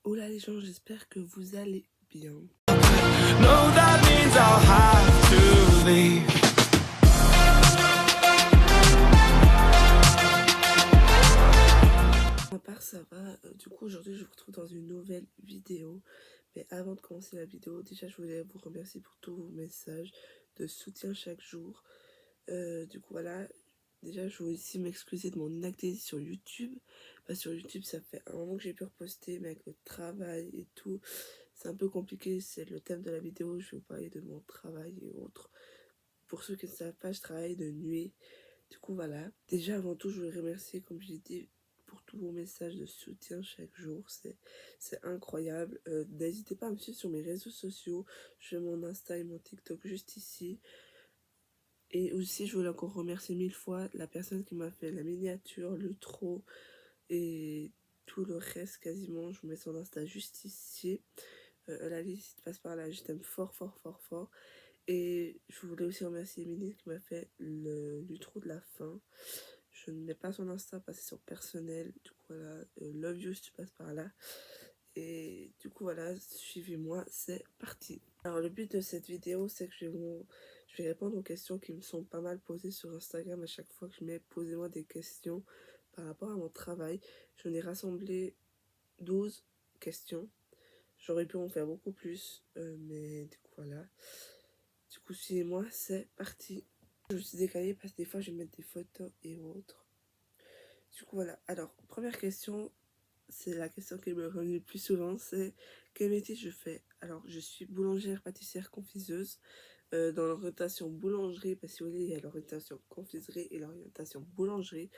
Hola les gens, j'espère que vous allez bien. No, that means I'll have to leave. À part ça va, du coup aujourd'hui je vous retrouve dans une nouvelle vidéo. Mais avant de commencer la vidéo, déjà je voulais vous remercier pour tous vos messages de soutien chaque jour. Du coup voilà, déjà je voulais aussi m'excuser de mon inactivité sur YouTube. Sur YouTube ça fait un moment que j'ai pu reposter, mais avec le travail et tout, c'est un peu compliqué. C'est le thème de la vidéo, je vais vous parler de mon travail et autres. Pour ceux qui ne savent pas, je travaille de nuit. Du coup voilà, déjà avant tout je voulais remercier, comme j'ai dit, pour tous vos messages de soutien chaque jour, c'est incroyable. N'hésitez pas à me suivre sur mes réseaux sociaux, je mets mon Insta et mon TikTok juste ici. Et aussi je voulais encore remercier 1000 fois la personne qui m'a fait la miniature, l'outro et tout le reste quasiment. Je vous mets son Insta juste ici. La liste passe par là, je t'aime fort fort fort fort. Et je voulais aussi remercier Émilie qui m'a fait l'outro de la fin. Je ne mets pas son Insta parce que c'est son personnel. Du coup voilà, love you si tu passes par là. Et du coup voilà, suivez-moi, c'est parti. Alors le but de cette vidéo, c'est que je vais répondre aux questions qui me sont pas mal posées sur Instagram à chaque fois que je mets posez-moi des questions par rapport à mon travail. J'en ai rassemblé 12 questions. J'aurais pu en faire beaucoup plus, mais du coup voilà. Du coup, suivez-moi, c'est parti. Je me suis décalée parce que des fois, je vais mettre des photos et autres. Du coup, voilà. Alors, première question, c'est la question qui me revient le plus souvent, c'est quel métier je fais? Alors, je suis boulangère, pâtissière, confiseuse. Dans l'orientation boulangerie, parce que vous voyez, il y a l'orientation confiserie et l'orientation boulangerie.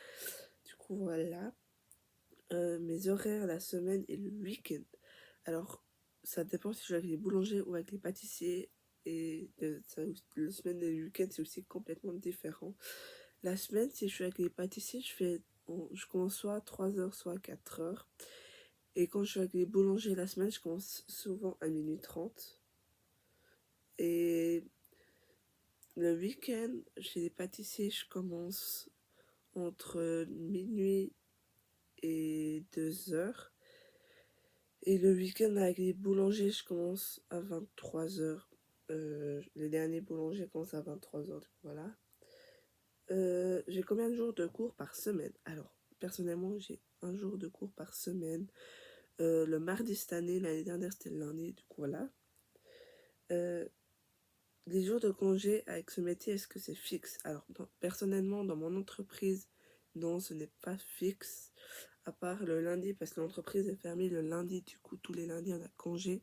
Du coup, voilà. Mes horaires la semaine et le week-end. Alors, ça dépend si je suis avec les boulangers ou avec les pâtissiers. Et la semaine et le week-end, c'est aussi complètement différent. La semaine, si je suis avec les pâtissiers, je commence soit à 3h, soit à 4h. Et quand je suis avec les boulangers la semaine, je commence souvent à 12h30. Et le week-end, chez les pâtissiers, je commence entre minuit et 2h. Et le week-end avec les boulangers, je commence à 23h. Les derniers boulangers commencent à 23h, voilà. J'ai combien de jours de cours par semaine? Alors, personnellement, j'ai un jour de cours par semaine. Le mardi cette année, l'année dernière c'était le lundi, du coup voilà. Les jours de congé avec ce métier, est-ce que c'est fixe? Alors, personnellement, dans mon entreprise, non, ce n'est pas fixe. À part le lundi, parce que l'entreprise est fermée le lundi, du coup tous les lundis on a congé.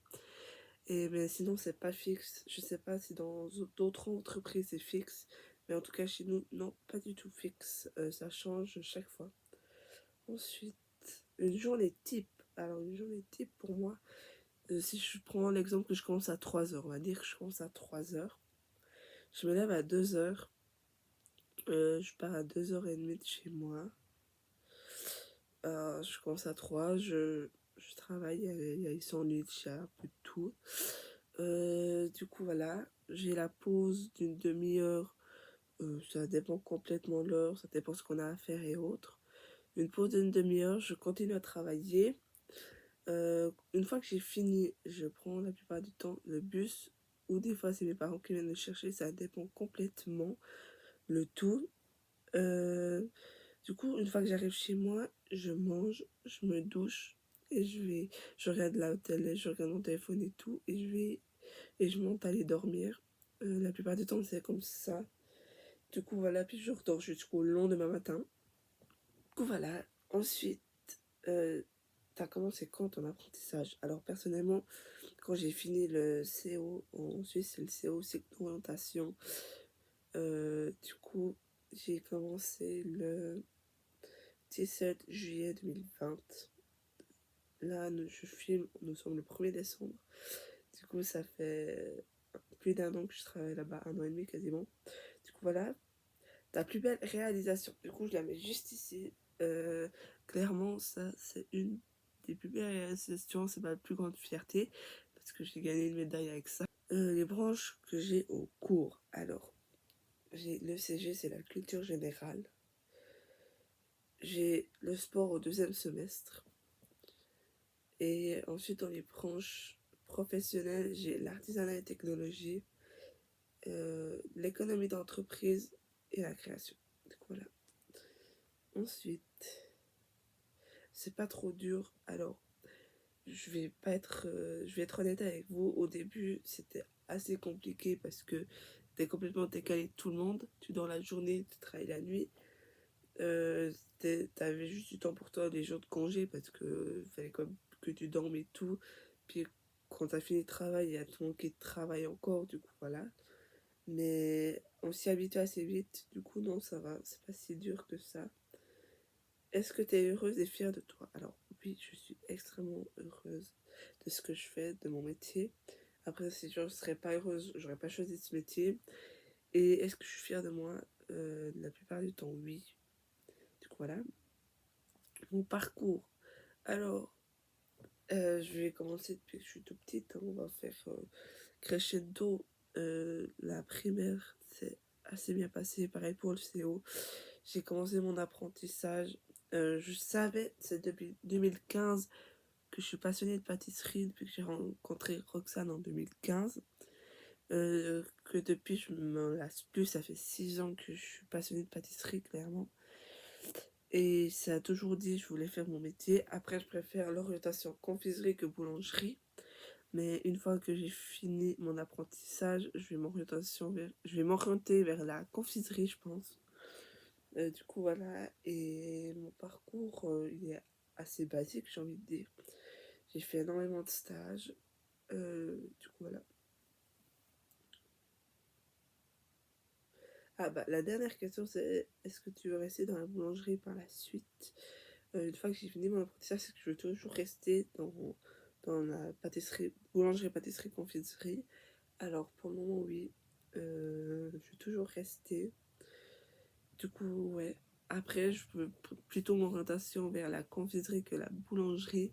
Mais sinon c'est pas fixe. Je sais pas si dans d'autres entreprises c'est fixe, mais en tout cas chez nous non, pas du tout fixe. Ça change chaque fois. Ensuite, une journée type. Alors une journée type pour moi, si je prends l'exemple que je commence à 3h, on va dire que je commence à 3h. Je me lève à 2h. Je pars à 2h30 de chez moi. Je commence à 3, je travaille, ils sont en nuit, j'ai un peu de tout. Du coup voilà, j'ai la pause d'une demi-heure, ça dépend complètement de l'heure, ça dépend ce qu'on a à faire et autres. Une pause d'une demi-heure, je continue à travailler. Une fois que j'ai fini, je prends la plupart du temps le bus, ou des fois c'est mes parents qui viennent me chercher, ça dépend complètement le tout. Du coup, une fois que j'arrive chez moi, je mange, je me douche et je regarde la télé, je regarde mon téléphone et tout, et je monte aller dormir. La plupart du temps, c'est comme ça. Du coup, voilà, puis je redors jusqu'au lendemain matin. Du coup, voilà. Ensuite, t'as commencé quand ton apprentissage? Alors, personnellement, quand j'ai fini le CO, en Suisse, c'est le CO, c'est l'orientation. Du coup, j'ai commencé le 17 juillet 2020. Là, je filme, nous sommes le 1er décembre. Du coup, ça fait plus d'un an que je travaille là-bas, 1 an et demi quasiment. Du coup, voilà. Ta plus belle réalisation. Du coup, je la mets juste ici. Clairement, ça, c'est une des plus belles réalisations. C'est ma plus grande fierté parce que j'ai gagné une médaille avec ça. Les branches que j'ai au cours. Alors, j'ai le CG, c'est la culture générale. J'ai le sport au 2e semestre. Et ensuite, dans les branches professionnelles, j'ai l'artisanat et technologie, l'économie d'entreprise et la création. Donc voilà. Ensuite, c'est pas trop dur. Alors, je vais être honnête avec vous. Au début, c'était assez compliqué parce que t'es complètement décalé de tout le monde. Tu dors la journée, tu travailles la nuit. T'avais juste du temps pour toi, les jours de congé, parce que fallait comme que tu dormes et tout. Puis quand t'as fini le travail, il y a tout le monde qui travaille encore, du coup voilà. Mais on s'y habitue assez vite, du coup non, ça va, c'est pas si dur que ça. Est-ce que tu es heureuse et fière de toi? Alors oui, je suis extrêmement heureuse de ce que je fais, de mon métier. Après, si je ne serais pas heureuse, j'aurais pas choisi ce métier. Et est-ce que je suis fière de moi? La plupart du temps, oui. Du coup, voilà. Mon parcours. Alors, je vais commencer depuis que je suis tout petite. Hein. On va faire crescendo. La primaire, c'est assez bien passé. Pareil pour le CO. J'ai commencé mon apprentissage. Je savais, c'est depuis 2015 que je suis passionnée de pâtisserie, depuis que j'ai rencontré Roxane en 2015. Que depuis, je me lasse plus. Ça fait 6 ans que je suis passionnée de pâtisserie, clairement. Et ça a toujours dit que je voulais faire mon métier. Après, je préfère l'orientation confiserie que boulangerie. Mais une fois que j'ai fini mon apprentissage, je vais m'orienter vers la confiserie, je pense. Du coup, voilà. Et mon parcours, il est assez basique, j'ai envie de dire. J'ai fait énormément de stages. Du coup, voilà. Ah bah, la dernière question, c'est est-ce que tu veux rester dans la boulangerie par la suite? Une fois que j'ai fini mon apprentissage, c'est que je veux toujours rester dans la boulangerie, pâtisserie, confiserie. Alors, pour le moment, oui. Je vais toujours rester. Du coup, ouais. Après, je peux plutôt mon orientation vers la confiserie que la boulangerie.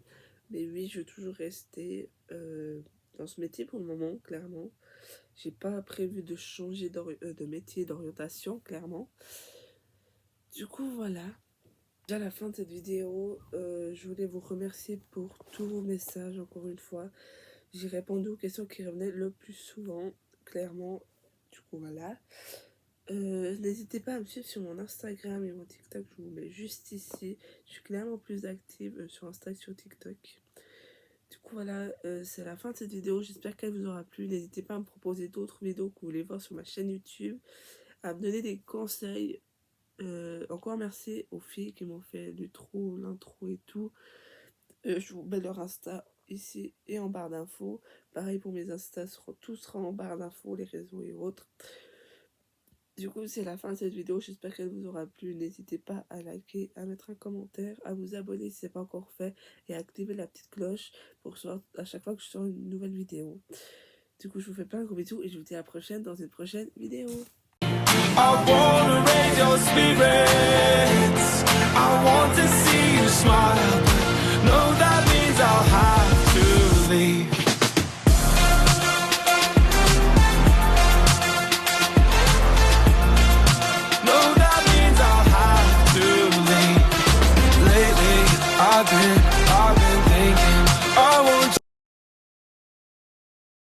Mais oui, je vais toujours rester dans ce métier pour le moment, clairement. J'ai pas prévu de changer de métier, d'orientation, clairement. Du coup, voilà. Déjà à la fin de cette vidéo, je voulais vous remercier pour tous vos messages, encore une fois. J'ai répondu aux questions qui revenaient le plus souvent, clairement. Du coup, voilà. N'hésitez pas à me suivre sur mon Instagram et mon TikTok, je vous mets juste ici. Je suis clairement plus active sur Insta que sur TikTok. Du coup, voilà, c'est la fin de cette vidéo. J'espère qu'elle vous aura plu. N'hésitez pas à me proposer d'autres vidéos que vous voulez voir sur ma chaîne YouTube, à me donner des conseils. Encore merci aux filles qui m'ont fait l'intro et tout. Je vous mets leur Insta ici et en barre d'infos. Pareil pour mes Insta, tout sera en barre d'infos, les réseaux et autres. Du coup, c'est la fin de cette vidéo. J'espère qu'elle vous aura plu. N'hésitez pas à liker, à mettre un commentaire, à vous abonner si ce n'est pas encore fait et à activer la petite cloche pour à chaque fois que je sors une nouvelle vidéo. Du coup, je vous fais plein de gros bisous et je vous dis à la prochaine dans une prochaine vidéo. I wanna raise your spirit.